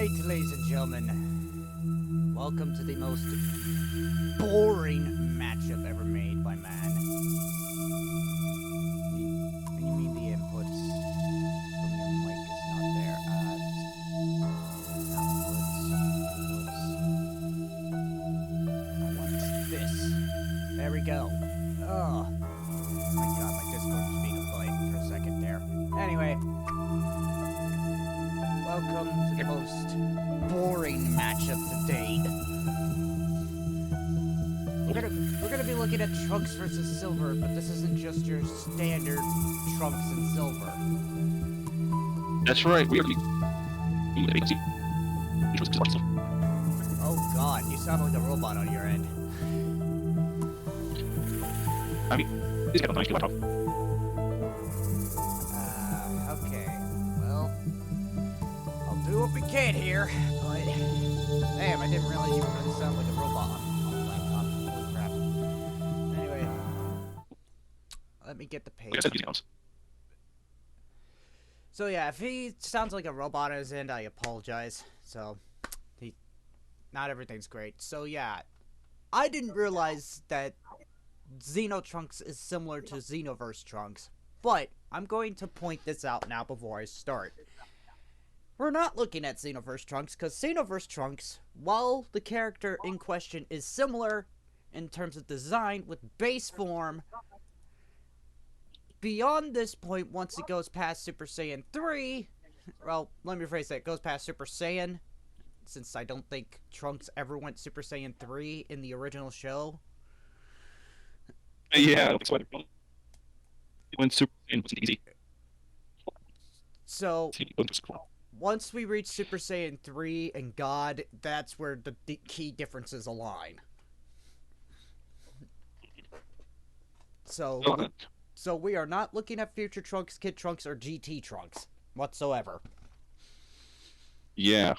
Alright, ladies and gentlemen, welcome to the most boring matchup ever made by man. When you mean the inputs from your mic is not there. Outputs. I want this. There we go. Oh my god, my Discord was being a fight for a second there. Anyway. Welcome to the most boring matchup to date. We're gonna be looking at Trunks versus Silver, but this isn't just your standard Trunks and Silver. That's right. We are. Oh god, you sound like a robot on your end. I mean, this got a nice laptop. Okay. Well, I'll do what we can here, but damn, I didn't realize you were gonna sound like a robot on the laptop. Holy crap. Anyway, let me get the page. So yeah, if he sounds like a robot on his end, I apologize. So, not everything's great. So yeah, I didn't realize that Xeno Trunks is similar to Xenoverse Trunks, but I'm going to point this out now before I start. We're not looking at Xenoverse Trunks, because Xenoverse Trunks, while the character in question is similar in terms of design with base form, beyond this point, once it goes past Super Saiyan 3, well, let me rephrase that, it goes past Super Saiyan, since I don't think Trunks ever went Super Saiyan 3 in the original show. Yeah, that's why it went Super Saiyan wasn't easy. So, once we reach Super Saiyan 3 and God, that's where the key differences align. So we are not looking at Future Trunks, Kid Trunks, or GT Trunks whatsoever. Yeah.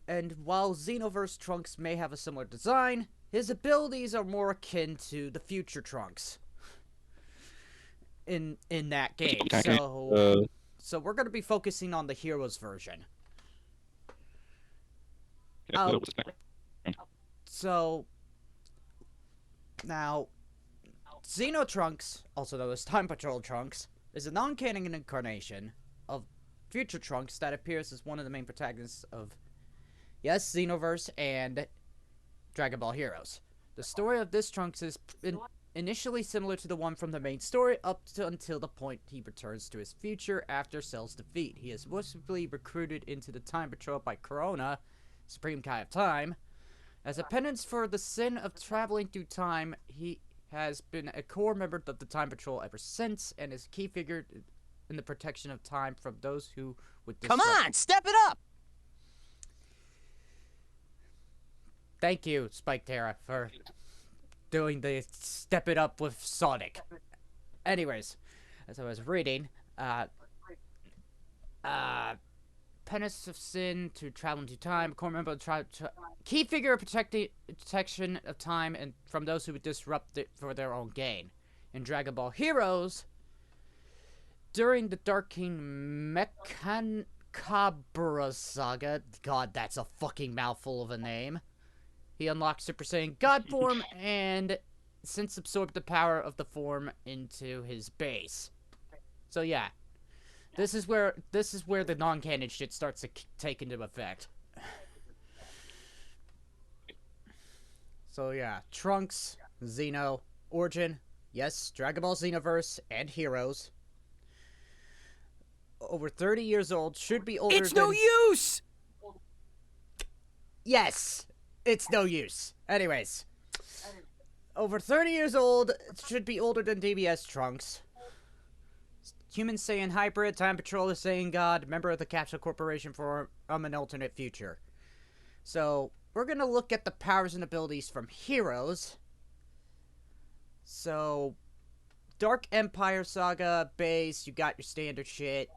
And while Xenoverse Trunks may have a similar design, his abilities are more akin to the Future Trunks in that game. So we're going to be focusing on the Heroes version. So now, Xeno Trunks, also known as Time Patrol Trunks, is a non-canon incarnation of Future Trunks that appears as one of the main protagonists of, yes, Xenoverse and Dragon Ball Heroes. The story of this Trunks is initially similar to the one from the main story until the point he returns to his future after Cell's defeat. He is forcibly recruited into the Time Patrol by Corona, Supreme Kai of Time. As a penance for the sin of traveling through time, he has been a core member of the Time Patrol ever since, and is a key figure in the protection of time from those who would disrupt. Come on, step it up! Thank you, Spike Terra, for doing the step it up with Sonic. Anyways, as I was reading, penance of sin to travel into time, core member of key figure of protection of time and from those who would disrupt it for their own gain. In Dragon Ball Heroes, during the Dark King Mechakabura saga, God, that's a fucking mouthful of a name, he unlocked Super Saiyan God form and since absorbed the power of the form into his base. So yeah, this is where the non-canon shit starts to take into effect. So yeah, Trunks, Xeno, Origin, yes, Dragon Ball Xenoverse, and Heroes. Over 30 years old, should be older It's no use! Yes! It's no use. Anyways. Over 30 years old, should be older than DBS Trunks. Human Saiyan Hybrid, Time Patroller Saiyan God, member of the Capsule Corporation for an alternate future. So, we're gonna look at the powers and abilities from Heroes. So, Dark Empire Saga base, you got your standard shit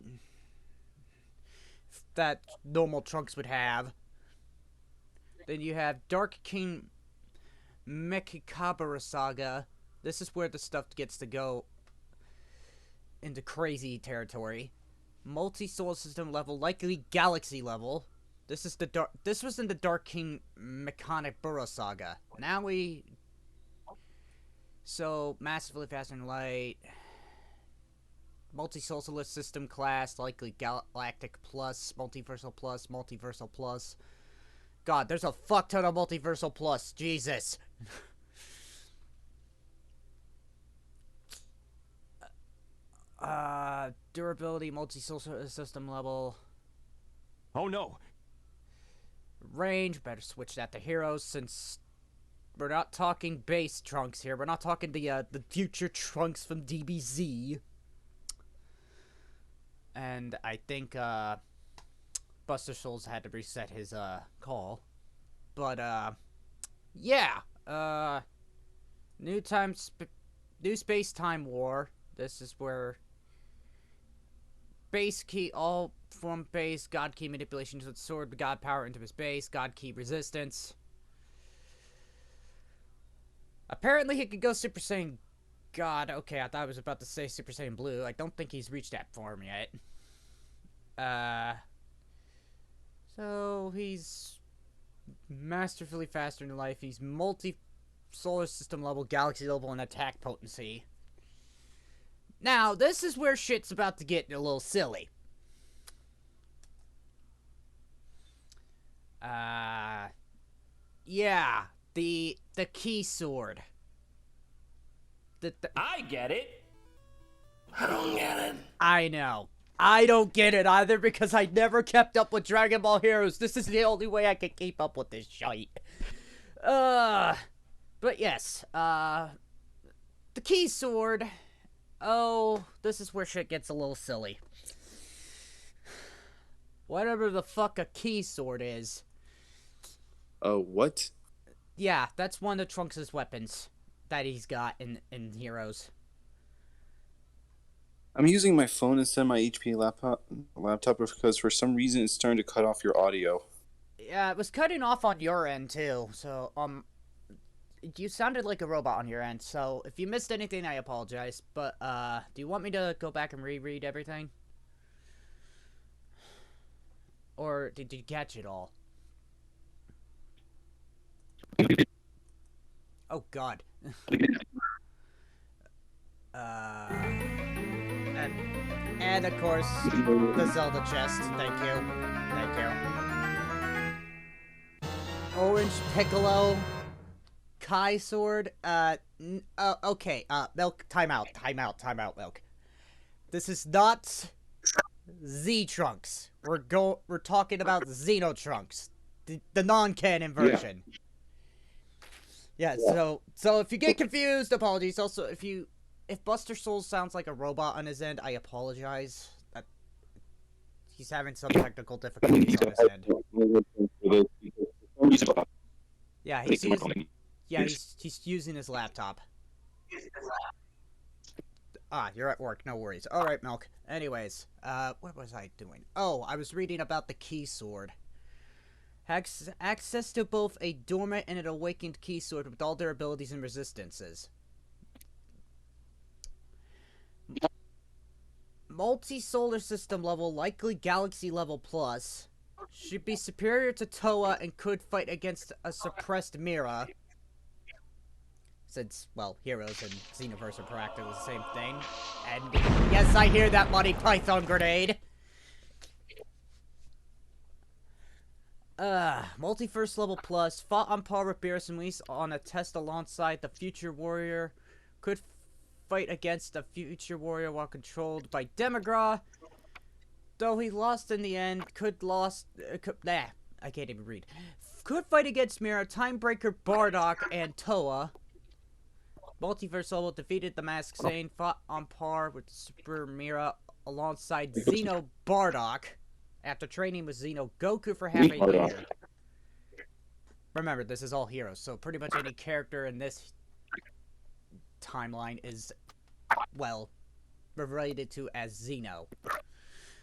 that normal Trunks would have. Then you have Dark King Mechakabura Saga. This is where the stuff gets to go into crazy territory. multi-solar system level, likely galaxy level. This was in the Dark King Mechanic Burrow saga. Now we... So, massively faster than light. Multi-solar system class, likely galactic plus, multiversal plus, multiversal plus. God, there's a fuck ton of multiversal plus. Jesus. Durability, multi-solar system level. Oh no. Range, better switch that to heroes since we're not talking base Trunks here. We're not talking the future Trunks from DBZ. And I think Buster Souls had to reset his call. But yeah. New space-time war. This is where base key, all form base, god key manipulation with sword, god power into his base, god key resistance. Apparently he could go Super Saiyan God. Okay, I thought I was about to say Super Saiyan Blue. I don't think he's reached that form yet. So he's masterfully faster in life. He's multi-solar system level, galaxy level, and attack potency. Now, this is where shit's about to get a little silly. Yeah, the key sword. I get it. I don't get it. I know. I don't get it either because I never kept up with Dragon Ball Heroes. This is the only way I can keep up with this shite. But yes, the key sword. Oh, this is where shit gets a little silly. Whatever the fuck a key sword is. What? Yeah, that's one of Trunks' weapons that he's got in Heroes. I'm using my phone instead of my HP laptop because for some reason it's starting to cut off your audio. Yeah, it was cutting off on your end too. So you sounded like a robot on your end. So if you missed anything, I apologize. But do you want me to go back and reread everything? Or did you catch it all? Oh God. And of course, the Zelda chest. Thank you. Thank you. Orange Piccolo. Kai sword. Okay. Milk. Time out, Milk. This is not Z Trunks. We're talking about Xeno Trunks, the non-canon version. Yeah. So if you get confused, apologies. Also, if Buster Souls sounds like a robot on his end, I apologize. He's having some technical difficulties on his end. Yeah, he's using his laptop. You're at work. No worries. All right, Milk. Anyways, what was I doing? Oh, I was reading about the key sword. Access to both a dormant and an awakened key sword with all their abilities and resistances. Multi-solar system level, likely galaxy level plus. Should be superior to Toa and could fight against a suppressed Mira. Since, well, Heroes and Xenoverse are practically the same thing. And yes, I hear that, Monty Python grenade. Multi-first level plus. Fought on par with Beerus and Whis on a test alongside the Future Warrior. Could fight against the Future Warrior while controlled by Demigra. Though he lost in the end, I can't even read. Could fight against Mira, Timebreaker, Bardock, and Toa. Multiverse level defeated the Masked Sane, fought on par with Super Mira alongside Xeno Bardock after training with Xeno Goku for half a year. Remember, this is all Heroes, so pretty much any character in this timeline is, well, related to as Xeno.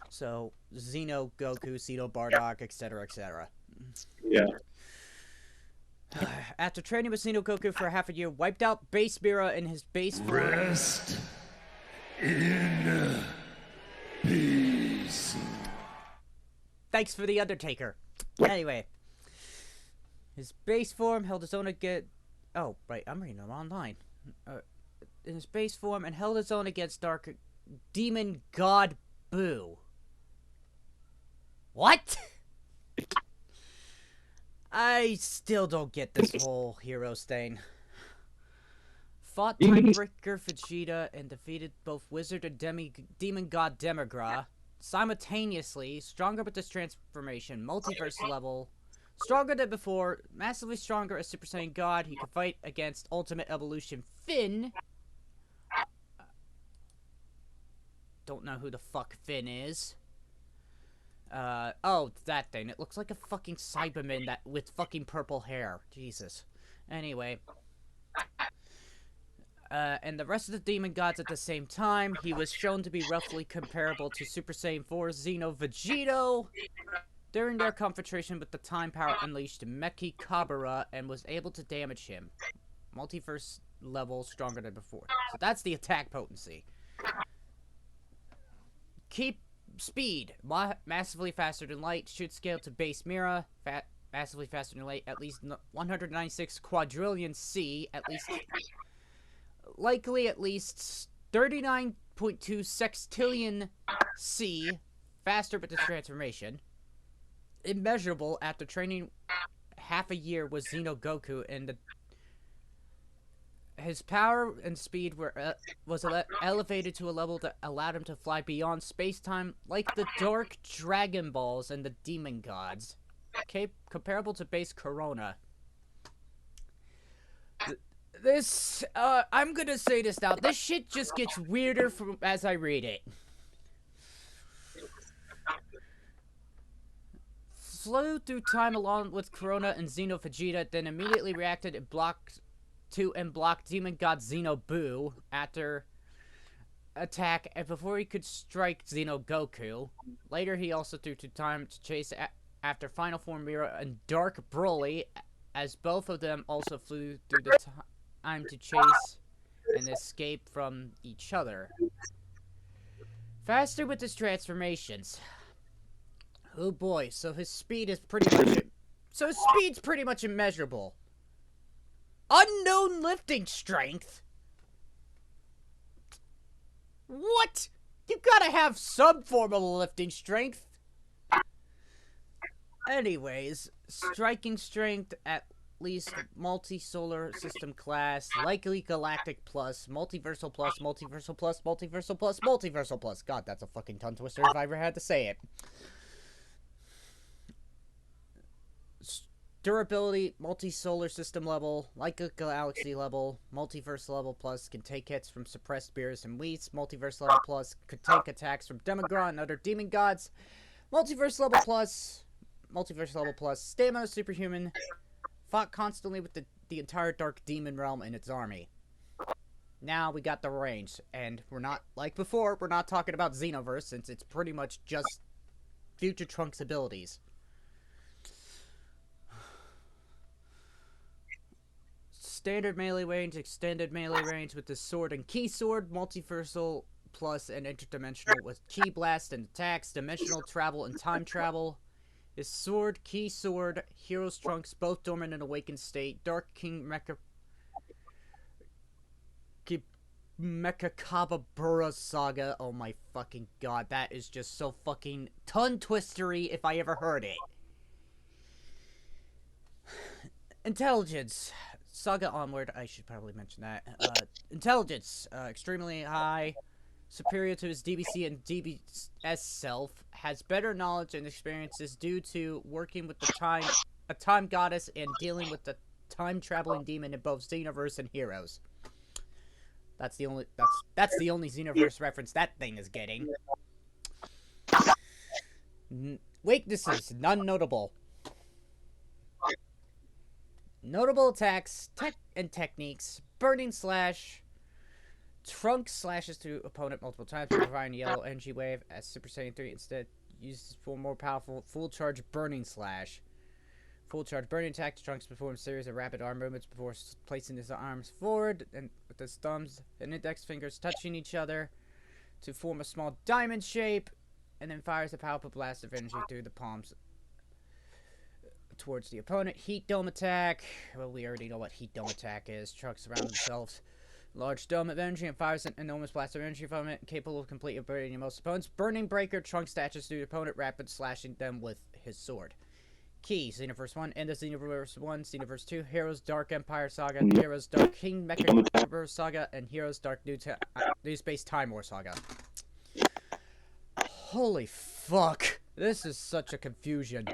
So, Xeno Goku, Xeno Bardock, etc., etc. Yeah. After training with Xeno Goku for half a year, wiped out Base Mira in his base form. Rest in peace. see. Thanks for the Undertaker. Anyway, his base form held his own against. Oh, right, I'm reading them online. In his base form and held his own against Dark Demon God Boo. What? I still don't get this whole Heroes thing. Fought Breaker Vegeta and defeated both Wizard and Demon God Demigra. Simultaneously, stronger with this transformation, multiverse level, stronger than before, massively stronger as Super Saiyan God. He could fight against Ultimate Evolution Finn. Don't know who the fuck Finn is. Oh, that thing. It looks like a fucking Cyberman that with fucking purple hair. Jesus. Anyway. And the rest of the demon gods at the same time. He was shown to be roughly comparable to Super Saiyan 4 Xeno Vegito. During their confrontation with the time power unleashed Meki Kabura and was able to damage him. Multiverse level stronger than before. So that's the attack potency. Keep speed. Massively faster than light. Should scale to base Mira. Massively faster than light. At least 196 quadrillion C. At least... Likely at least 39.2 sextillion C. Faster with this transformation. Immeasurable after training half a year with Xeno Goku, and his power and speed was elevated to a level that allowed him to fly beyond space-time like the Dark Dragon Balls and the Demon Gods. Comparable to base Corona. I'm gonna say this now. This shit just gets weirder as I read it. Flew through time along with Corona and Xeno Vegeta, then immediately reacted and blocked Demon God Xeno Boo after attack, and before he could strike Xeno Goku. Later, he also threw through time to chase after Final Form Mira and Dark Broly, as both of them also flew through the time to chase and escape from each other. Faster with his transformations. Oh boy, so his speed is pretty much... So his speed's pretty much immeasurable. Unknown lifting strength? What? You gotta have some form of lifting strength. Anyways, striking strength at least multi-solar system class, likely galactic plus, multiversal plus, multiversal plus, multiversal plus, multiversal plus. God, that's a fucking tongue twister if I ever had to say it. Durability, multi-solar system level, like a galaxy level, multiverse level plus, can take hits from suppressed Beerus and Whis, multiverse level plus, could take attacks from Demigra and other demon gods, multiverse level plus, stamina superhuman, fought constantly with the entire Dark Demon realm and its army. Now we got the range, and we're not, like before, we're not talking about Xenoverse, since it's pretty much just Future Trunks' abilities. Standard melee range, extended melee range with the sword and key sword, multiversal plus and interdimensional with ki blast and attacks, dimensional travel and time travel. His sword, key sword, Heroes Trunks, both dormant and awakened state, Dark King Mechakabura Saga. Oh my fucking god, that is just so fucking tongue twistery if I ever heard it. Intelligence. Saga Onward, I should probably mention that. Intelligence, extremely high, superior to his DBC and DBS self, has better knowledge and experiences due to working with a time goddess and dealing with the time-traveling demon in both Xenoverse and Heroes. That's the only Xenoverse reference that thing is getting. Weaknesses, none notable. Notable attacks, and techniques, Burning Slash, Trunks slashes through opponent multiple times, providing yellow energy wave as Super Saiyan 3 instead uses for more powerful full charge Burning Slash. Full charge burning attack, Trunks performs a series of rapid arm movements before placing his arms forward and with his thumbs and index fingers touching each other to form a small diamond shape. and then fires a powerful blast of energy through the palms towards the opponent. Heat Dome attack. Well, we already know what Heat Dome attack is. Trunks surround themselves. Large dome of energy and fires an enormous blast of energy from it, capable of completely obliterating most opponents. Burning Breaker. Trunks stashes through the opponent, rapid slashing them with his sword. Key, Xenoverse 1, End of Xenoverse 1, Xenoverse 2, Heroes Dark Empire Saga, Heroes Dark King Mecha Saga, and Heroes Dark New Space Time War Saga. Holy fuck. This is such a confusion.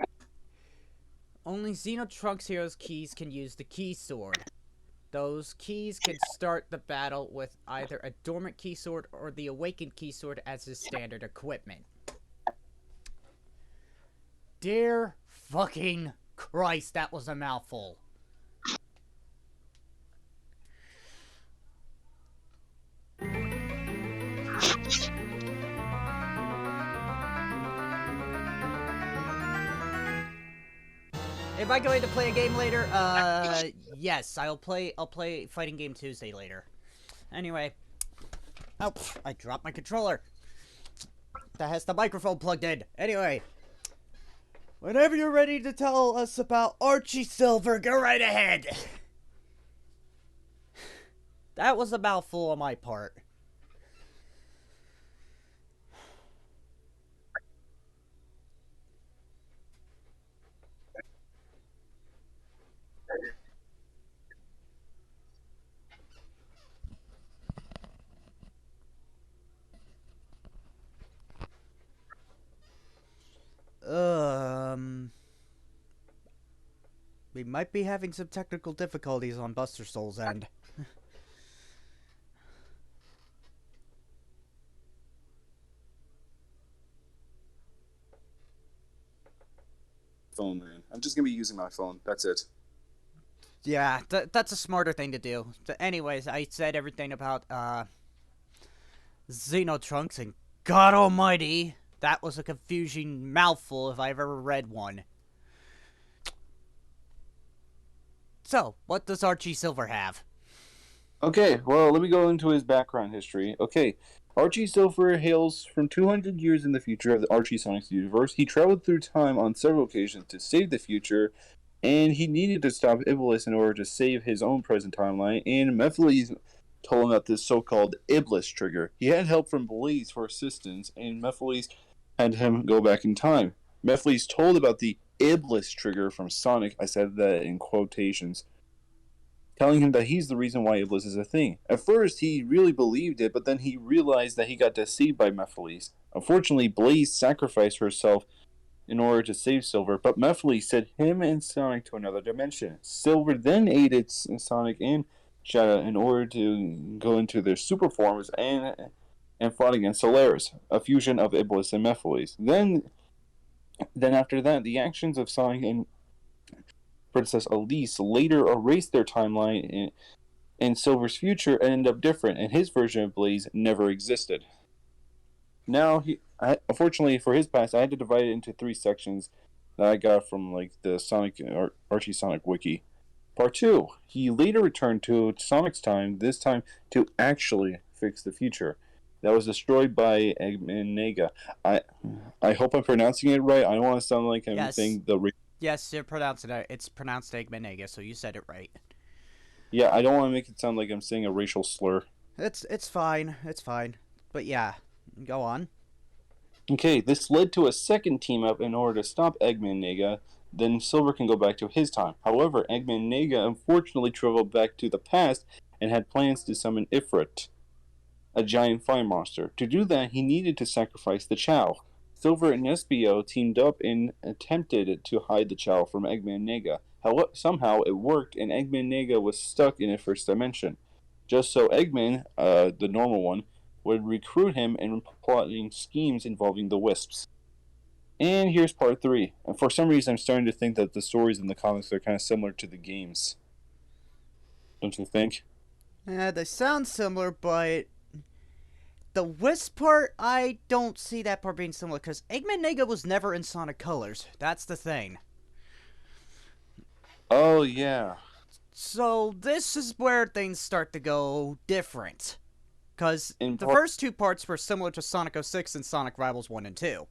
Only Xenotrunks Heroes keys can use the Key Sword. Those keys can start the battle with either a Dormant Key Sword or the Awakened Key Sword as his standard equipment. Dear fucking Christ, that was a mouthful. Am I going to play a game later? Yes, I'll play Fighting Game Tuesday later. Anyway. Oh, I dropped my controller. That has the microphone plugged in. Anyway. Whenever you're ready to tell us about Archie Silver, go right ahead. That was a mouthful on my part. We might be having some technical difficulties on Buster Soul's end. Phone, man. I'm just gonna be using my phone. That's it. Yeah, that's a smarter thing to do. Anyways, I said everything about, Xenotrunks, and God almighty, that was a confusing mouthful if I've ever read one. So, what does Archie Silver have? Okay, well, let me go into his background history. Okay, Archie Silver hails from 200 years in the future of the Archie Sonics universe. He traveled through time on several occasions to save the future, and he needed to stop Iblis in order to save his own present timeline, and Mephiles told him about this so-called Iblis trigger. He had help from Blaze for assistance, and Mephiles had him go back in time. Mephiles told about the Iblis trigger from Sonic, I said that in quotations, telling him that he's the reason why Iblis is a thing. At first, he really believed it, but then he realized that he got deceived by Mephiles. Unfortunately, Blaze sacrificed herself in order to save Silver, but Mephiles sent him and Sonic to another dimension. Silver then aided Sonic and Shadow in order to go into their super forms and fought against Solaris, a fusion of Iblis and Mephiles. Then after that, the actions of Sonic and Princess Elise later erased their timeline in Silver's future and ended up different, and his version of Blaze never existed. Now, unfortunately for his past, I had to divide it into 3 sections that I got from like the Archie Sonic wiki. Part 2, he later returned to Sonic's time, this time to actually fix the future. That was destroyed by Eggman Nega. I hope I'm pronouncing it right. I don't want to sound like I'm saying the... Yes, you're pronouncing it. It's pronounced Eggman Nega, so you said it right. Yeah, I don't want to make it sound like I'm saying a racial slur. It's fine. It's fine. But yeah, go on. Okay, this led to a second team-up in order to stop Eggman Nega. Then Silver can go back to his time. However, Eggman Nega unfortunately traveled back to the past and had plans to summon Ifrit, a giant fire monster. To do that, he needed to sacrifice the Chow. Silver and Espio teamed up and attempted to hide the Chow from Eggman Nega. However, somehow it worked, and Eggman Nega was stuck in a first dimension. Just so Eggman, the normal one, would recruit him in plotting schemes involving the Wisps. And here's part 3. And for some reason, I'm starting to think that the stories in the comics are kind of similar to the games. Don't you think? Yeah, they sound similar, but the Wisp part, I don't see that part being similar, because Eggman Nega was never in Sonic Colors. That's the thing. Oh, yeah. So, this is where things start to go different. Because In the part- first two parts were similar to Sonic 06 and Sonic Rivals 1 and 2.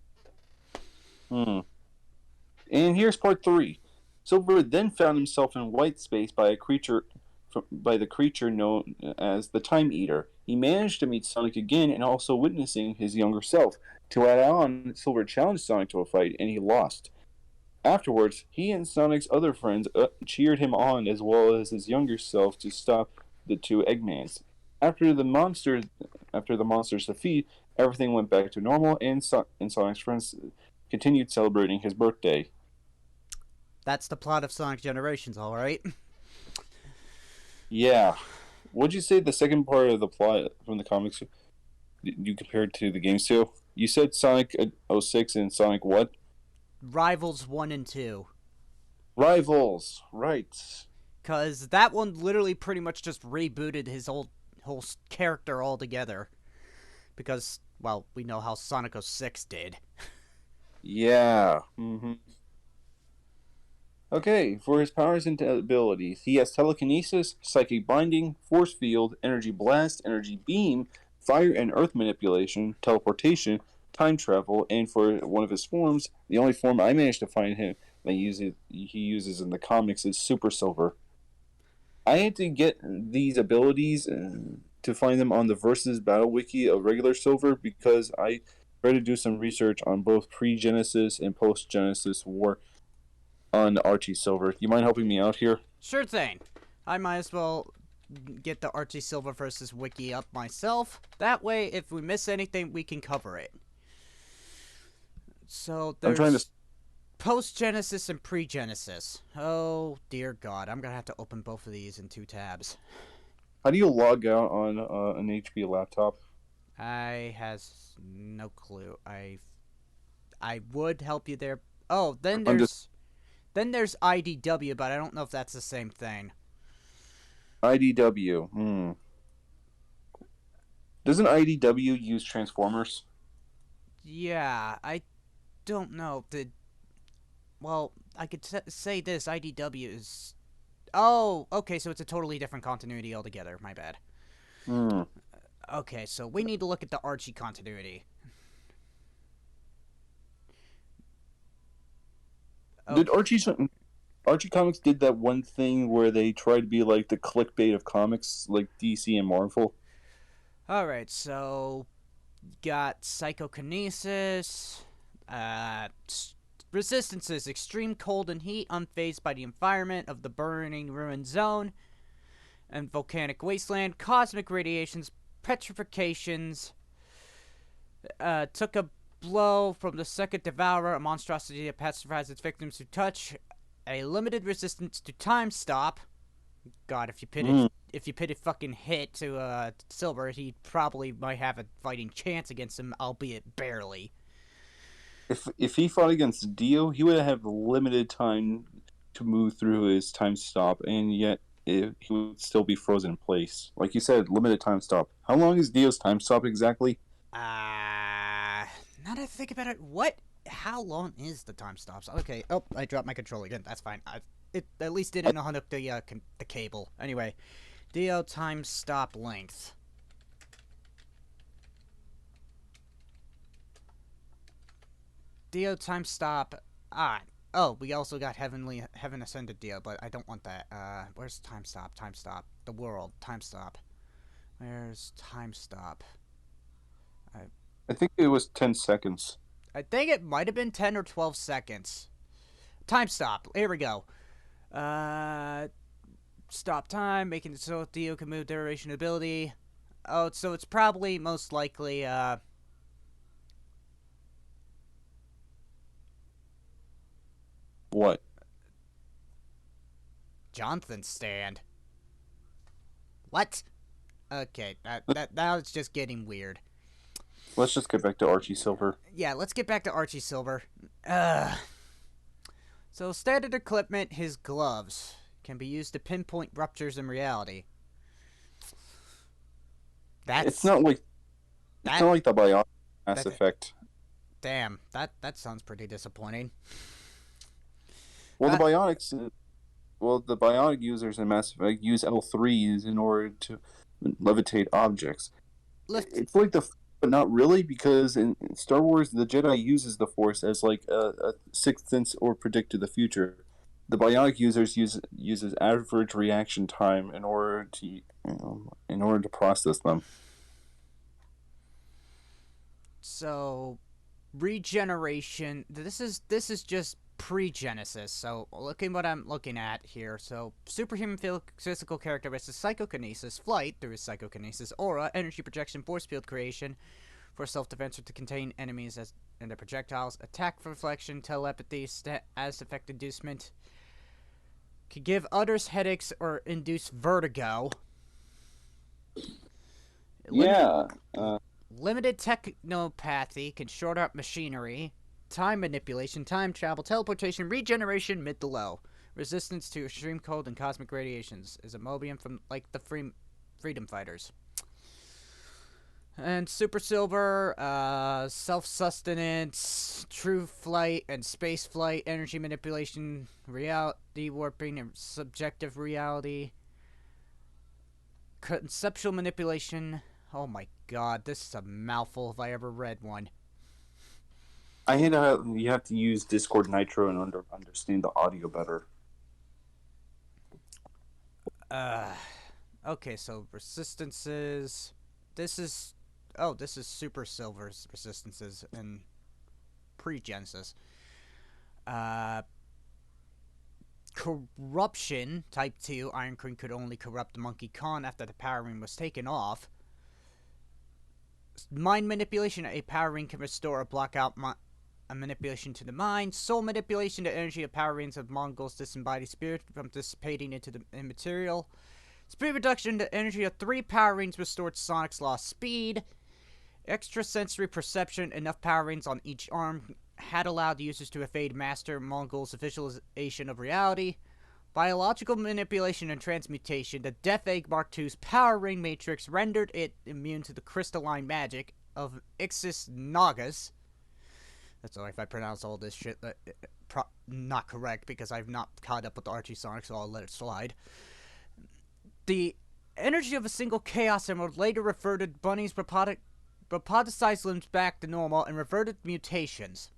And here's part 3. Silver then found himself in white space by the creature known as the Time Eater. He managed to meet Sonic again and also witnessing his younger self. To add on, Silver challenged Sonic to a fight and he lost. Afterwards, he and Sonic's other friends cheered him on as well as his younger self to stop the two Eggmans. After the monster's defeat, everything went back to normal and Sonic's friends continued celebrating his birthday. That's the plot of Sonic Generations, alright? Yeah. What'd you say the second part of the plot from the comics you compared to the games to? You said Sonic 06 and Sonic what? Rivals 1 and 2. Rivals, right. Because that one literally pretty much just rebooted his whole character altogether. Because, well, we know how Sonic 06 did. Yeah. Okay, for his powers and abilities, he has telekinesis, psychic binding, force field, energy blast, energy beam, fire and earth manipulation, teleportation, time travel, and for one of his forms, the only form I managed to find him that he uses in the comics is Super Silver. I had to get these abilities to find them on the Versus Battle Wiki of regular Silver because I tried to do some research on both pre-Genesis and post-Genesis war on Archie Silver. You mind helping me out here? Sure thing. I might as well get the Archie Silver versus Wiki up myself. That way, if we miss anything, we can cover it. So I'm trying there's to. post-Genesis and pre-Genesis. Oh, dear God. I'm going to have to open both of these in 2 tabs. How do you log out on an HP laptop? I has no clue. I would help you there. Oh, then there's IDW, but I don't know if that's the same thing. IDW. Doesn't IDW use Transformers? Yeah, I don't know. Well, I could say this. IDW is... Oh, okay, so it's a totally different continuity altogether. My bad. Okay, so we need to look at the Archie continuity. Did Archie Comics did that one thing where they tried to be like the clickbait of comics, like DC and Marvel? Alright, so... Got psychokinesis... Resistances, extreme cold and heat, unfazed by the environment of the burning ruined zone and volcanic wasteland, cosmic radiations, petrifications, took a blow from the second devourer, a monstrosity that pacifies its victims who touch, a limited resistance to time stop. God, if you pitted fucking Hit to Silver, he probably might have a fighting chance against him, albeit barely. If he fought against Dio, he would have limited time to move through his time stop, and yet he would still be frozen in place. Like you said, limited time stop. How long is Dio's time stop exactly? Now that I think about it, how long is the time stops? Okay, oh, I dropped my controller again. That's fine. It at least didn't unhook the cable. Anyway, Dio time stop length. Dio time stop. Oh, we also got Heaven Ascended Dio, but I don't want that. Where's time stop? Time stop. The world. Time stop. Where's time stop? I think it was 10 seconds. I think it might have been 10 or 12 seconds. Time stop. Here we go. Stop time, making it so Dio can move duration ability. Oh, so it's probably most likely, What? Jonathan's stand. What? Okay, now it's just getting weird. Let's just get back to Archie Silver. Yeah, let's get back to Archie Silver. So standard equipment, his gloves can be used to pinpoint ruptures in reality. It's not like the Bionic Mass Effect. Damn, that sounds pretty disappointing. Well, the Bionic users in Mass Effect use L3s in order to levitate objects. it's like the, but not really, because in Star Wars, the Jedi uses the Force as like a sixth sense or predict to the future. The bionic users uses average reaction time in order to process them. So, regeneration. This is just pre-Genesis. So, looking what I'm looking at here. So, superhuman physical characteristics: psychokinesis, flight through his psychokinesis, aura, energy projection, force field creation for self-defense or to contain enemies as and their projectiles, attack reflection, telepathy, as effect inducement. Could give others headaches or induce vertigo. Yeah. Limited technopathy can short up machinery. Time manipulation, time travel, teleportation, regeneration, mid to low. Resistance to extreme cold and cosmic radiations is a mobium from like the freedom fighters. And super silver, self-sustenance, true flight and space flight, energy manipulation, reality warping and subjective reality, conceptual manipulation. Oh my god, this is a mouthful if I ever read one. I hate how you have to use Discord Nitro and understand the audio better. Okay, so resistances. This is Super Silver's resistances in pre-Genesis. Corruption, type 2. Iron Queen could only corrupt Monkey Khan after the power ring was taken off. Mind manipulation. A power ring can restore or block out a manipulation to the mind. Soul manipulation. The energy of power rings of Mongol's disembodied spirit from dissipating into the immaterial. Speed reduction. The energy of 3 power rings restored Sonic's lost speed. Extrasensory perception. Enough power rings on each arm had allowed users to evade Master Mongol's visualization of reality. Biological manipulation and transmutation. The Death Egg Mark II's power ring matrix rendered it immune to the crystalline magic of Ixis Nagas. That's sorry if I pronounce all this shit not correct because I've not caught up with the Archie Sonic, so I'll let it slide. The energy of a single Chaos Emerald later reverted Bunny's roboticized limbs back to normal and reverted mutations.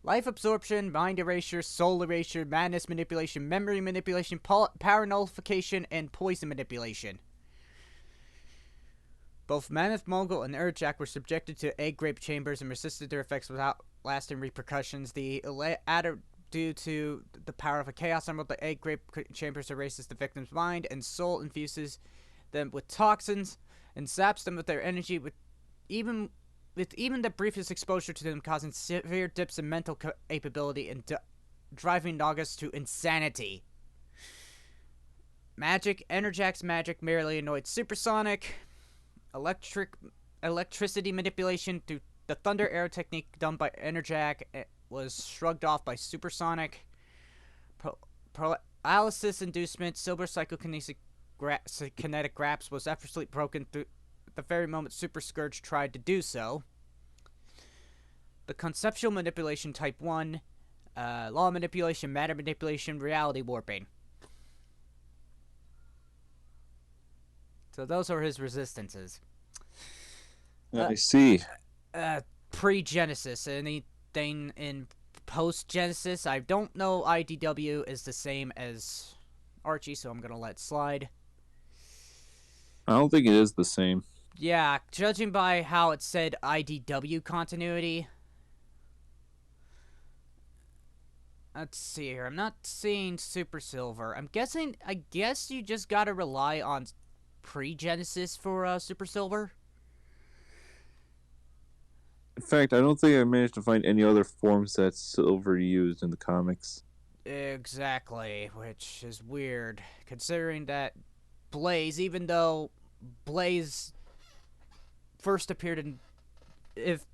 Life absorption, mind erasure, soul erasure, madness manipulation, memory manipulation, power nullification, and poison manipulation. Both Mammoth Mongol and Urjak were subjected to egg grape chambers and resisted their effects without lasting repercussions. Due to the power of a Chaos Emerald, the egg grape chambers erases the victim's mind, and soul infuses them with toxins and saps them with their energy, with even the briefest exposure to them causing severe dips in mental capability and driving Nagas to insanity. Magic. Enerjak's magic merely annoyed Supersonic. Electricity manipulation through the Thunder Arrow technique done by Enerjak was shrugged off by Supersonic. Paralysis inducement. Silver psychokinetic kinetic grasp was effortlessly broken through the very moment Super Scourge tried to do so. The conceptual manipulation type 1, law manipulation, matter manipulation, reality warping. So those are his resistances. I see. Pre-Genesis, anything in post-Genesis? I don't know IDW is the same as Archie, so I'm going to let it slide. I don't think it is the same. Yeah, judging by how it said IDW continuity. Let's see here. I'm not seeing Super Silver. I guess you just gotta rely on pre-Genesis for Super Silver. In fact, I don't think I managed to find any other forms that Silver used in the comics. Exactly, which is weird, considering that Blaze, even though Blaze first appeared in...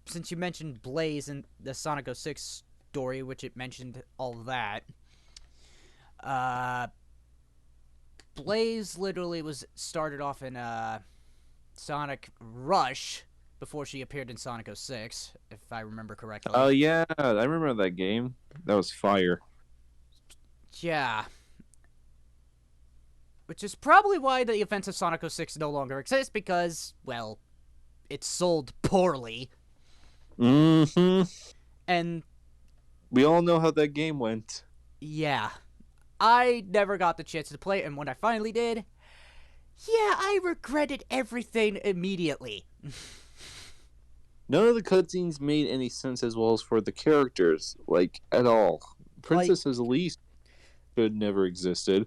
Since you mentioned Blaze in the Sonic 06 story, which it mentioned all that, Blaze literally was started off in Sonic Rush before she appeared in Sonic 06, if I remember correctly. Oh, yeah, I remember that game. That was fire. Yeah. Which is probably why the events of Sonic 06 no longer exist, because, well, it sold poorly. Mm-hmm. And We all know how that game went. yeah, I never got the chance to play it, and when I finally did, yeah, I regretted everything immediately. None of the cutscenes made any sense as well as for the characters, like, at all. Princess Elise could never existed.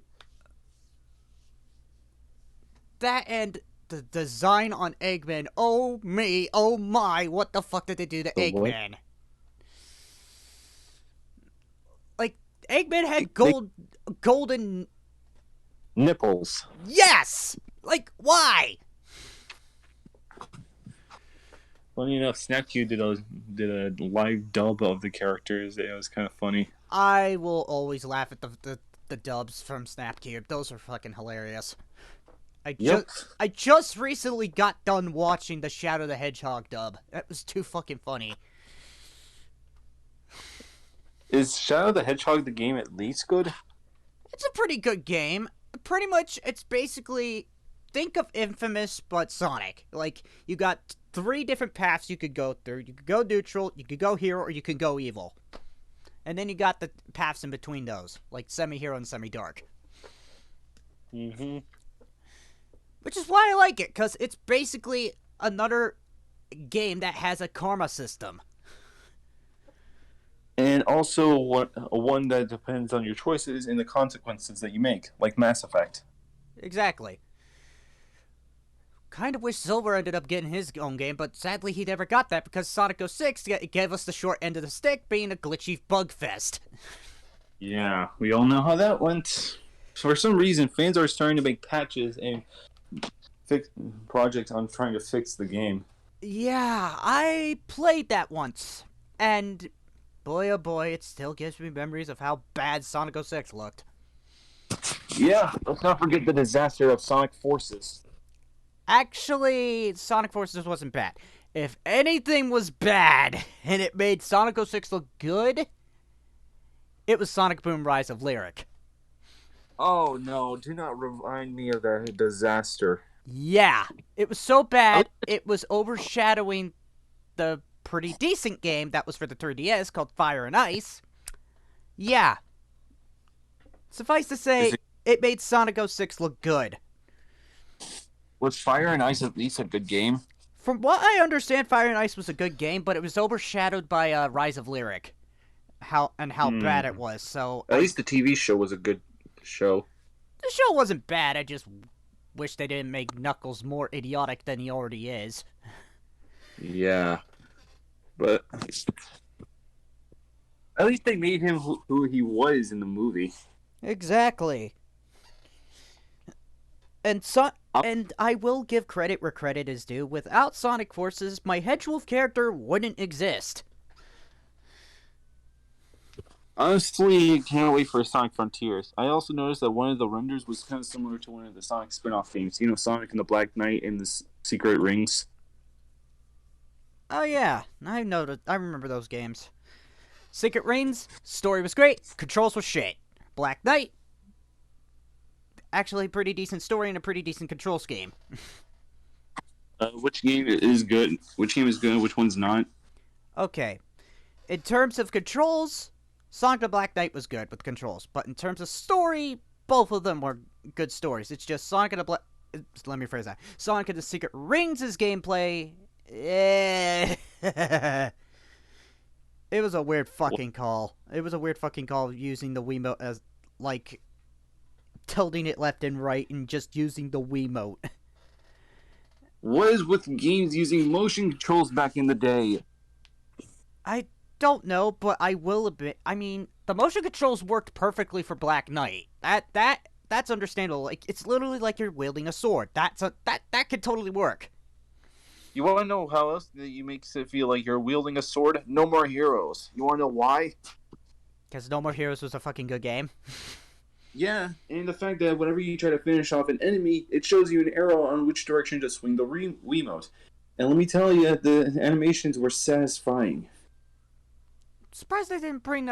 That and the design on Eggman, oh me, oh my, what the fuck did they do to The what? Eggman? Like, Eggman had golden... Nipples. Yes! Like, why? Funny enough, Snapcube did a live dub of the characters. It was kind of funny. I will always laugh at the dubs from Snapcube. Those are fucking hilarious. I just recently got done watching the Shadow the Hedgehog dub. That was too fucking funny. Is Shadow the Hedgehog the game at least good? It's a pretty good game. Pretty much, it's basically... Think of Infamous, but Sonic. Like, you got 3 different paths you could go through. You could go neutral, you could go hero, or you could go evil. And then you got the paths in between those, like semi-hero and semi-dark. Mm-hmm. Which is why I like it, because it's basically another game that has a karma system. And also one that depends on your choices and the consequences that you make, like Mass Effect. Exactly. Kind of wish Silver ended up getting his own game, but sadly he never got that because Sonic 06 gave us the short end of the stick, being a glitchy bug fest. Yeah, we all know how that went. For some reason, fans are starting to make patches and fix projects on trying to fix the game. Yeah, I played that once, and boy oh boy, it still gives me memories of how bad Sonic 06 looked. Yeah, let's not forget the disaster of Sonic Forces. Actually, Sonic Forces wasn't bad. If anything was bad, and it made Sonic 06 look good, it was Sonic Boom Rise of Lyric. Oh no, do not remind me of that disaster. Yeah, it was so bad, it was overshadowing the pretty decent game that was for the 3DS called Fire and Ice. Yeah. Suffice to say, it made Sonic 06 look good. Was Fire and Ice at least a good game? From what I understand, Fire and Ice was a good game, but it was overshadowed by Rise of Lyric. How bad it was, so... At least the TV show was a good show. The show wasn't bad, I just wish they didn't make Knuckles more idiotic than he already is. Yeah. But... at least they made him who he was in the movie. Exactly. And I will give credit where credit is due. Without Sonic Forces, my Hedgewolf character wouldn't exist. Honestly, can't wait for Sonic Frontiers. I also noticed that one of the renders was kind of similar to one of the Sonic spin-off games. You know, Sonic and the Black Knight and the Secret Rings. Oh yeah, I remember those games. Secret Rings, story was great, controls were shit. Black Knight, actually pretty decent story and a pretty decent control scheme. Which game is good? Which game is good? Which one's not? Okay, in terms of controls, Sonic the Black Knight was good with controls, but in terms of story, both of them were good stories. It's just Sonic and the Black... Let me phrase that. Sonic and the Secret Rings' gameplay... it was a weird fucking call. It was a weird fucking call using the Wiimote as, like, tilting it left and right and just using the Wiimote. What is with games using motion controls back in the day? I don't know, but I will admit, I mean, the motion controls worked perfectly for Black Knight. That's understandable. Like, it's literally like you're wielding a sword. That could totally work. You want to know how else you makes it feel like you're wielding a sword? No More Heroes. You want to know why? Because No More Heroes was a fucking good game. Yeah, and the fact that whenever you try to finish off an enemy, it shows you an arrow on which direction to swing the Wiimote. And let me tell you, the animations were satisfying. Surprised they didn't bring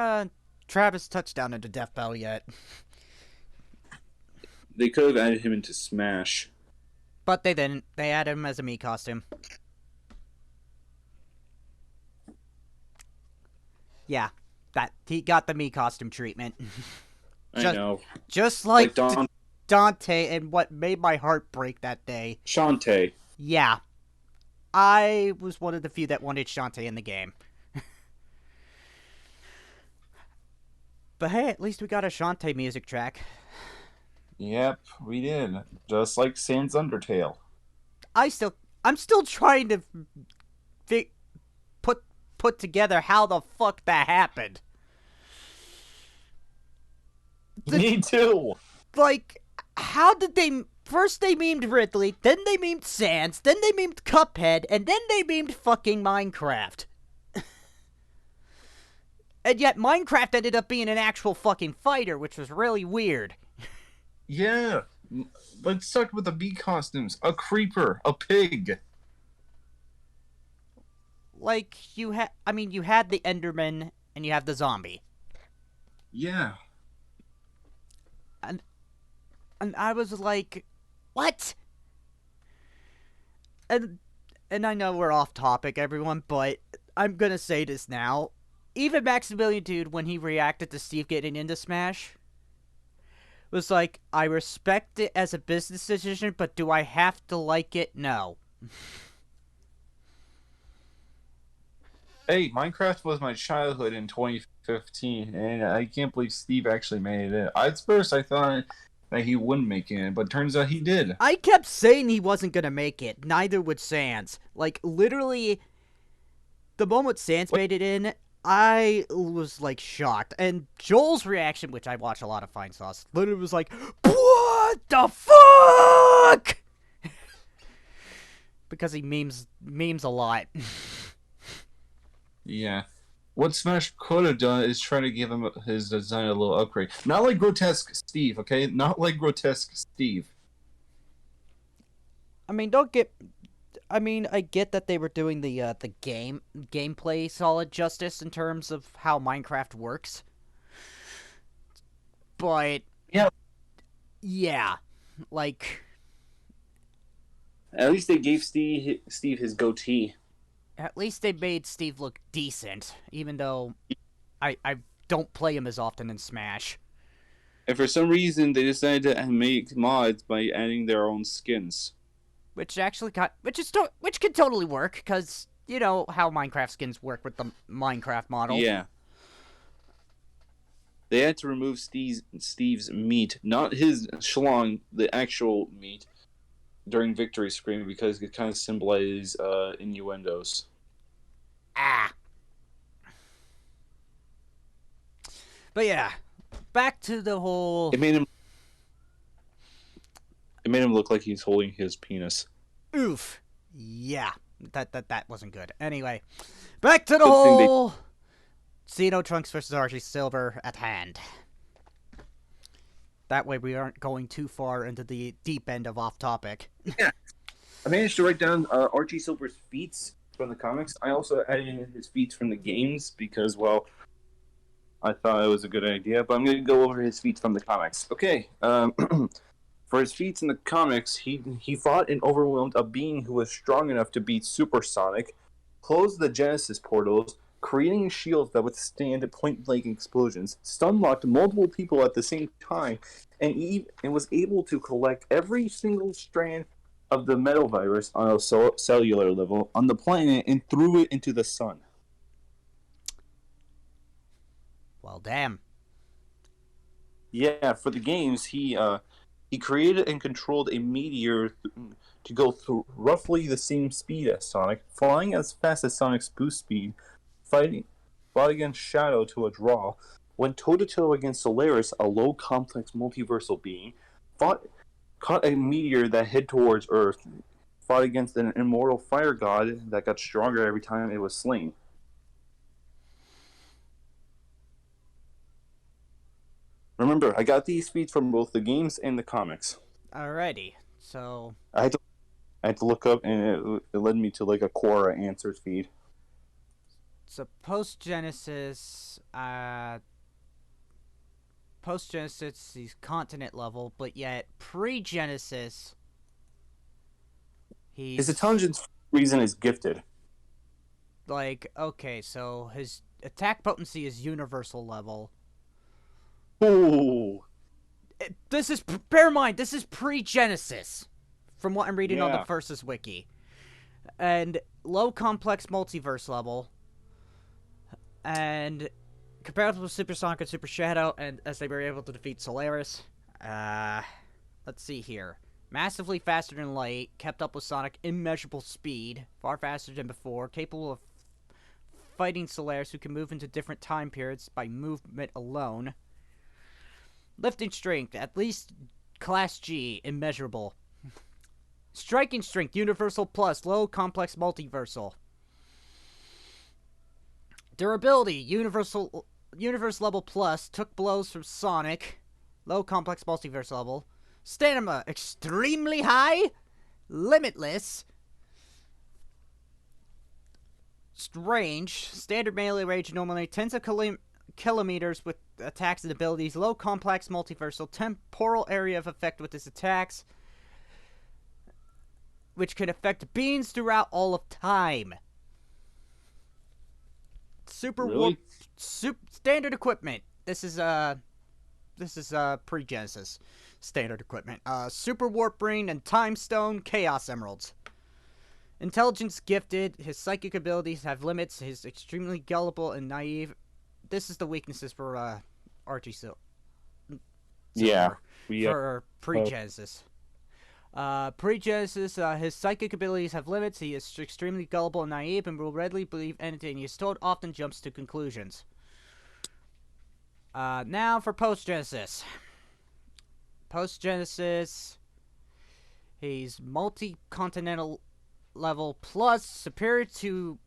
Travis Touchdown into Death Battle yet. They could have added him into Smash. But they didn't. They added him as a Mii costume. Yeah, that he got the Mii costume treatment. I know. Just like Like Dante, and what made my heart break that day. Shantae. Yeah. I was one of the few that wanted Shantae in the game. But hey, at least we got a Shantae music track. Yep, we did. Just like Sans Undertale. I'm still trying to put together how the fuck that happened. Me too. Like, how did they... First they memed Ridley, then they memed Sans, then they memed Cuphead, and then they memed fucking Minecraft. And yet Minecraft ended up being an actual fucking fighter, which was really weird. Yeah, but stuck with the bee costumes. A creeper, a pig. Like, you had the Enderman, and you have the zombie. Yeah. And I was like, what? And I know we're off topic, everyone, but I'm gonna say this now. Even Maximilian Dude, when he reacted to Steve getting into Smash, was like, I respect it as a business decision, but do I have to like it? No. Hey, Minecraft was my childhood in 2015, and I can't believe Steve actually made it in. At first, I thought that he wouldn't make it in, but turns out he did. I kept saying he wasn't gonna make it. Neither would Sans. Like, literally, the moment Sans made it in, I was, like, shocked. And Joel's reaction, which I watch a lot of Fine Sauce, literally was like, what the fuck? Because he memes a lot. Yeah. What Smash could have done is try to give him his design a little upgrade. Not like Grotesque Steve, okay? Not like Grotesque Steve. I get that they were doing the gameplay solid justice in terms of how Minecraft works. But yeah, like, at least they gave Steve his goatee. At least they made Steve look decent, even though I don't play him as often in Smash. And for some reason, they decided to make mods by adding their own skins. Which can totally work, because you know how Minecraft skins work with the Minecraft model. Yeah. They had to remove Steve's meat, not his schlong, the actual meat, during Victory Scream because it kind of symbolizes innuendos. Ah. But yeah, back to the whole... It made him look like he's holding his penis. Oof. Yeah. That wasn't good. Anyway, back to the whole Xeno Trunks versus Archie Silver at hand. That way we aren't going too far into the deep end of off topic. Yeah. I managed to write down Archie Silver's feats from the comics. I also added in his feats from the games because, well, I thought it was a good idea. But I'm going to go over his feats from the comics. Okay. For his feats in the comics, he fought and overwhelmed a being who was strong enough to beat Supersonic, closed the Genesis portals, creating shields that withstand point-blank explosions, stun-locked multiple people at the same time, and was able to collect every single strand of the metal virus on a cellular level on the planet and threw it into the sun. Well, damn. Yeah, for the games, he created and controlled a meteor to go through roughly the same speed as Sonic, flying as fast as Sonic's boost speed, fought against Shadow to a draw, went toe-to-toe against Solaris, a low-complex multiversal being, caught a meteor that hit towards Earth, fought against an immortal fire god that got stronger every time it was slain. Remember, I got these feats from both the games and the comics. Alrighty, so... I had to look up, and it led me to like a Quora answers feed. So post-Genesis, post-Genesis, he's continent level, but yet pre-Genesis, he's... His intelligence reason is gifted. Like, okay, so his attack potency is universal level. Ooh. Bear in mind, this is pre-Genesis, from what I'm reading on the Yeah. Versus Wiki. And low complex multiverse level. And compatible with Super Sonic and Super Shadow, and as they were able to defeat Solaris. Let's see here. Massively faster than light, kept up with Sonic, immeasurable speed, far faster than before, capable of fighting Solaris, who can move into different time periods by movement alone. Lifting strength, at least class G, immeasurable. Striking strength, universal plus, low complex multiversal. Durability, universe level plus, took blows from Sonic, low complex multiverse level. Stamina, extremely high, limitless. Range, standard melee range normally tens of kilometers with attacks and abilities. Low complex multiversal, temporal area of effect with his attacks, which can affect beings throughout all of time. Super Really? standard equipment. This is pre-Genesis standard equipment. Super warp ring and time stone, chaos emeralds. Intelligence gifted. His psychic abilities have limits. He's extremely gullible and naive. This is the weaknesses for Archie Silver. Yeah. For pre-Genesis. Pre-Genesis, his psychic abilities have limits. He is extremely gullible and naive and will readily believe anything he is told, often jumps to conclusions. Now for post-Genesis. Post-Genesis, he's multi-continental level plus, superior to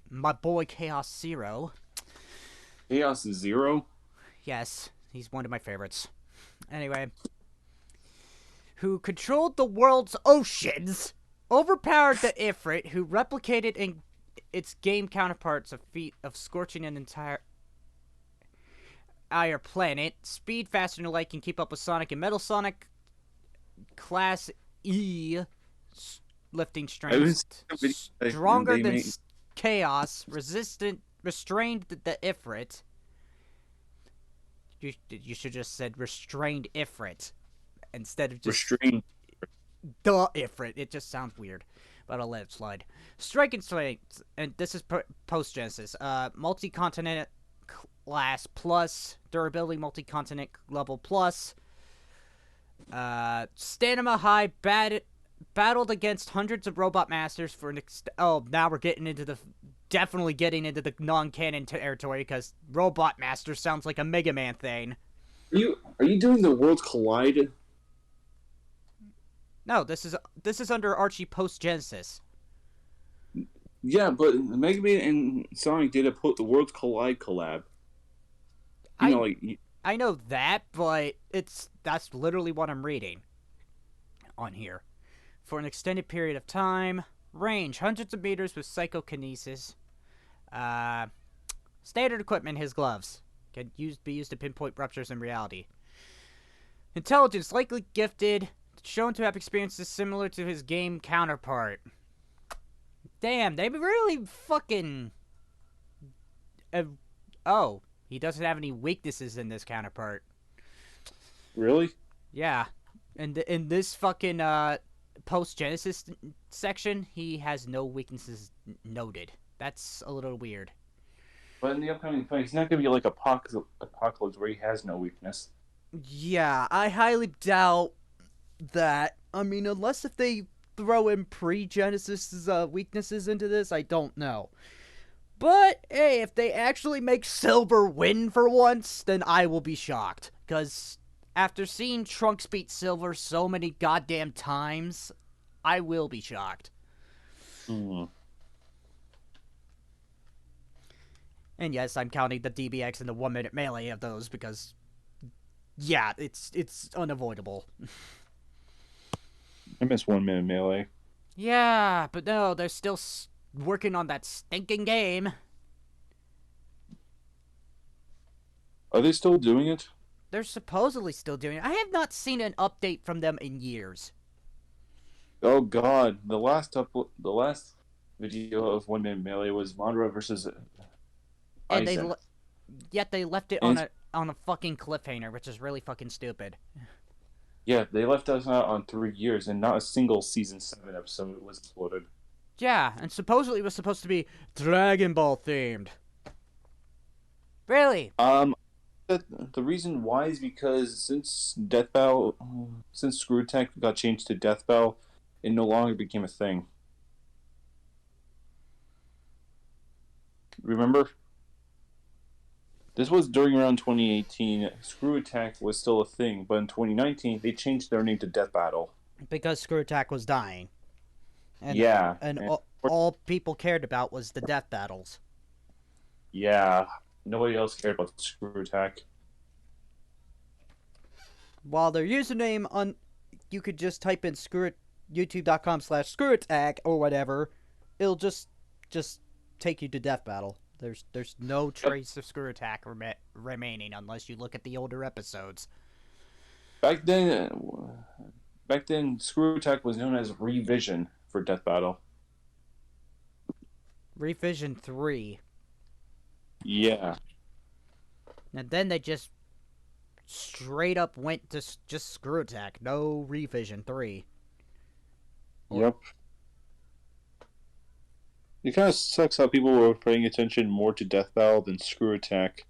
my boy Chaos Zero. Chaos Zero? Yes, he's one of my favorites. Anyway, who controlled the world's oceans, overpowered the Ifrit, who replicated in its game counterparts a feat of scorching an entire planet. Speed faster than light, can keep up with Sonic and Metal Sonic. Class E, lifting strength, stronger than Chaos, restrained the Ifrit. You should just said restrained Ifrit instead of just restrained the Ifrit. It just sounds weird, but I'll let it slide. Striking strength, and this is post Genesis. Multi-continent class plus, durability multi-continent level plus. Stamina high, battled against hundreds of robot masters for an now we're getting into the definitely getting into the non-canon territory, because robot master sounds like a Mega Man thing. Are you doing the Worlds Collide? No, this is under Archie post Genesis. Yeah, but Mega Man and Sonic did the Worlds Collide collab. I know that, but that's literally what I'm reading on here. For an extended period of time, range hundreds of meters with psychokinesis. Standard equipment, his gloves can be used to pinpoint ruptures in reality. Intelligence, likely gifted, shown to have experiences similar to his game counterpart. Damn, they really fucking... oh, he doesn't have any weaknesses in this counterpart. Really? Yeah. And in this fucking post-Genesis section, he has no weaknesses noted. That's a little weird. But in the upcoming fight, he's not going to be like Apocalypse where he has no weakness. Yeah, I highly doubt that. I mean, unless if they throw in pre-Genesis weaknesses into this, I don't know. But, hey, if they actually make Silver win for once, then I will be shocked. Because after seeing Trunks beat Silver so many goddamn times, I will be shocked. Mm. And yes, I'm counting the DBX and the 1 minute melee of those because, yeah, it's unavoidable. I miss 1 minute melee. Yeah, but no, they're still working on that stinking game. Are they still doing it? They're supposedly still doing it. I have not seen an update from them in years. Oh God, the last video of One Man Melee was Mondra versus And Aizen. yet they left it And on a fucking cliffhanger, which is really fucking stupid. yeah, they left us out on 3 years, and not a single season 7 episode was uploaded. Yeah, and supposedly it was supposed to be Dragon Ball themed. Really? The reason why is because since Screw Attack got changed to Death Bell, it no longer became a thing. Remember? This was during around 2018. Screw Attack was still a thing, but in 2019 they changed their name to Death Battle. Because Screw Attack was dying. And, Yeah. And all people cared about was the death battles. Yeah. Nobody else cared about Screw Attack. While their username you could just type in youtube.com/screwattack or whatever, it'll just take you to death battle. There's no trace of Screw Attack remaining unless you look at the older episodes. Back then, Screw Attack was known as Revision for Death Battle. Revision 3. Yeah. And then they just straight up went to just Screw Attack. No Revision 3. Yep. It kind of sucks how people were paying attention more to Death Battle than Screw Attack.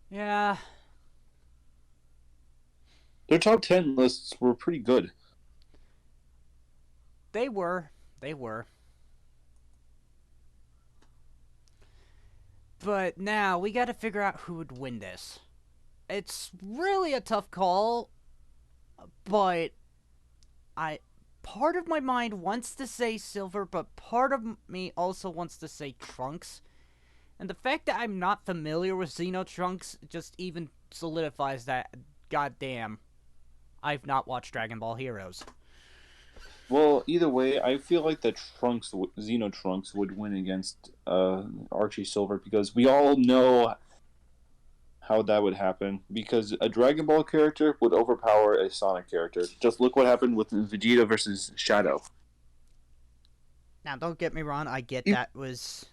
Yeah. Their top 10 lists were pretty good. They were. But now, we gotta figure out who would win this. It's really a tough call, but part of my mind wants to say Silver, but part of me also wants to say Trunks. And the fact that I'm not familiar with Xeno Trunks just even solidifies that, goddamn, I've not watched Dragon Ball Heroes. Well, either way, I feel like the Xeno Trunks would win against Archie Silver because we all know how that would happen. Because a Dragon Ball character would overpower a Sonic character. Just look what happened with Vegeta versus Shadow. Now, don't get me wrong, I get that was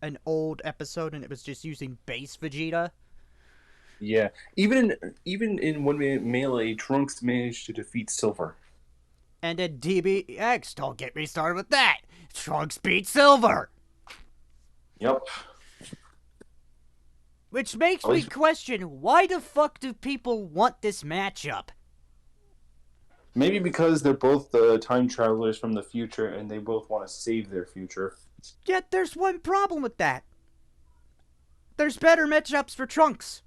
an old episode and it was just using base Vegeta. Yeah, even in One Man Melee, Trunks managed to defeat Silver. And in DBX, don't get me started with that. Trunks beat Silver. Yep. Which makes me question, why the fuck do people want this matchup? Maybe because they're both time travelers from the future and they both want to save their future. Yet there's one problem with that. There's better matchups for Trunks.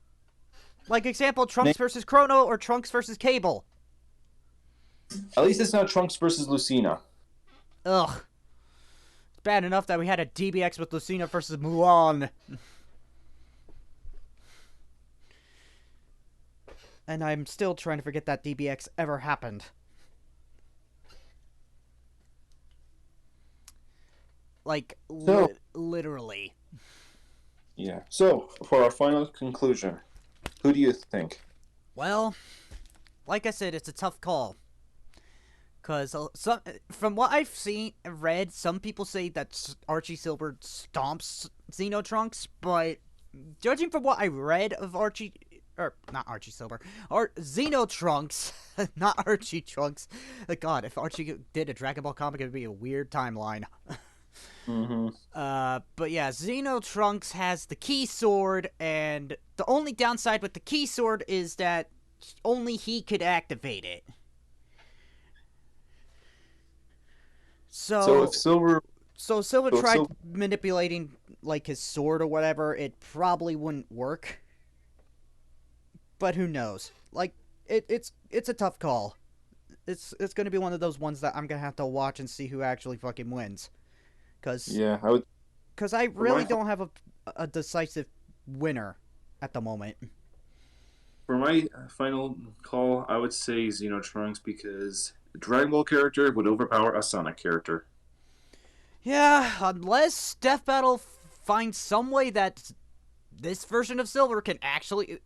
Like example, Trunks versus Chrono or Trunks versus Cable. At least it's not Trunks versus Lucina. Ugh. It's bad enough that we had a DBX with Lucina versus Mulan. And I'm still trying to forget that DBX ever happened. Like, literally. Yeah. So, for our final conclusion, who do you think? Well, like I said, it's a tough call. Because from what I've read, some people say that Archie Silver stomps Xeno Trunks, but judging from what I read of Xeno Trunks, not Archie Trunks. God, if Archie did a Dragon Ball comic, it would be a weird timeline. Mm-hmm. But yeah, Xeno Trunks has the key sword, and the only downside with the key sword is that only he could activate it. So if Silver tried manipulating like his sword or whatever, it probably wouldn't work. But who knows? Like it's a tough call. It's gonna be one of those ones that I'm gonna have to watch and see who actually fucking wins. Cause I really don't have a decisive winner at the moment. For my final call, I would say Xeno Trunks because a Dragon Ball character would overpower a Sonic character. Yeah, unless Death Battle finds some way that this version of Silver can actually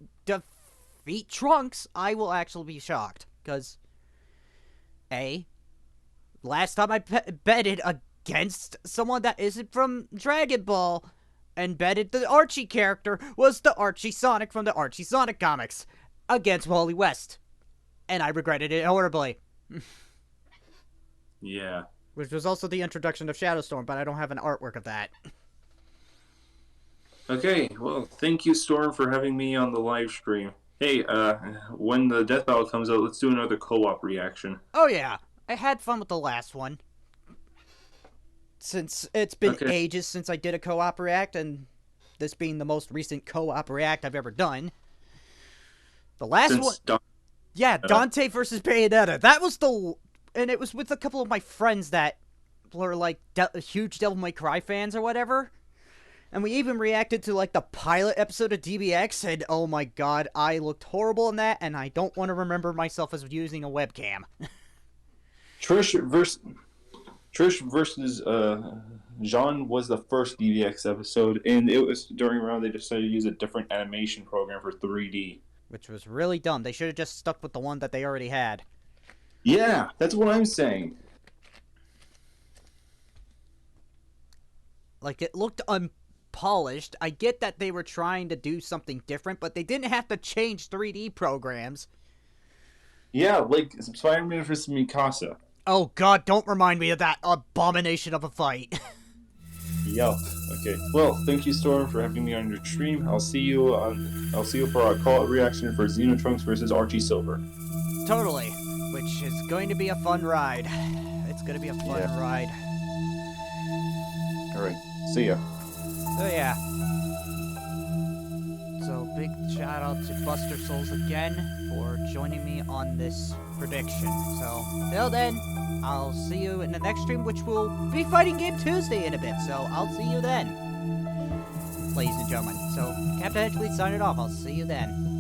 defeat Trunks, I will actually be shocked. Because, last time I betted against someone that isn't from Dragon Ball and betted the Archie character was the Archie Sonic from the Archie Sonic comics against Wally West. And I regretted it horribly. Yeah. Which was also the introduction of Shadowstorm, but I don't have an artwork of that. Okay, well, thank you, Storm, for having me on the live stream. Hey, when the Death Battle comes out, let's do another co-op reaction. Oh yeah, I had fun with the last one. Since it's been ages since I did a co-op react, and this being the most recent co-op react I've ever done. The last one... Dante versus Bayonetta. That was the... And it was with a couple of my friends that were, like, huge Devil May Cry fans or whatever. And we even reacted to, like, the pilot episode of DBX, and oh my god, I looked horrible in that, and I don't want to remember myself as using a webcam. Trish versus Jean was the first DBX episode, and it was during a round they decided to use a different animation program for 3D. Which was really dumb. They should have just stuck with the one that they already had. Yeah, that's what I'm saying. Like, it looked unpolished. I get that they were trying to do something different, but they didn't have to change 3D programs. Yeah, like Spider-Man vs. Mikasa. Oh god, don't remind me of that abomination of a fight. Yup. Okay. Well, thank you, Storm, for having me on your stream. I'll see you for our call reaction for Xenotrunks versus Archie Silver. Totally. Which is going to be a fun ride. It's going to be a fun ride. Alright. See ya. So yeah. So big shout out to Buster Souls again for joining me on this prediction. So till then, I'll see you in the next stream, which will be Fighting Game Tuesday in a bit. So I'll see you then, ladies and gentlemen. So Captain Hedgewolf signing off. I'll see you then.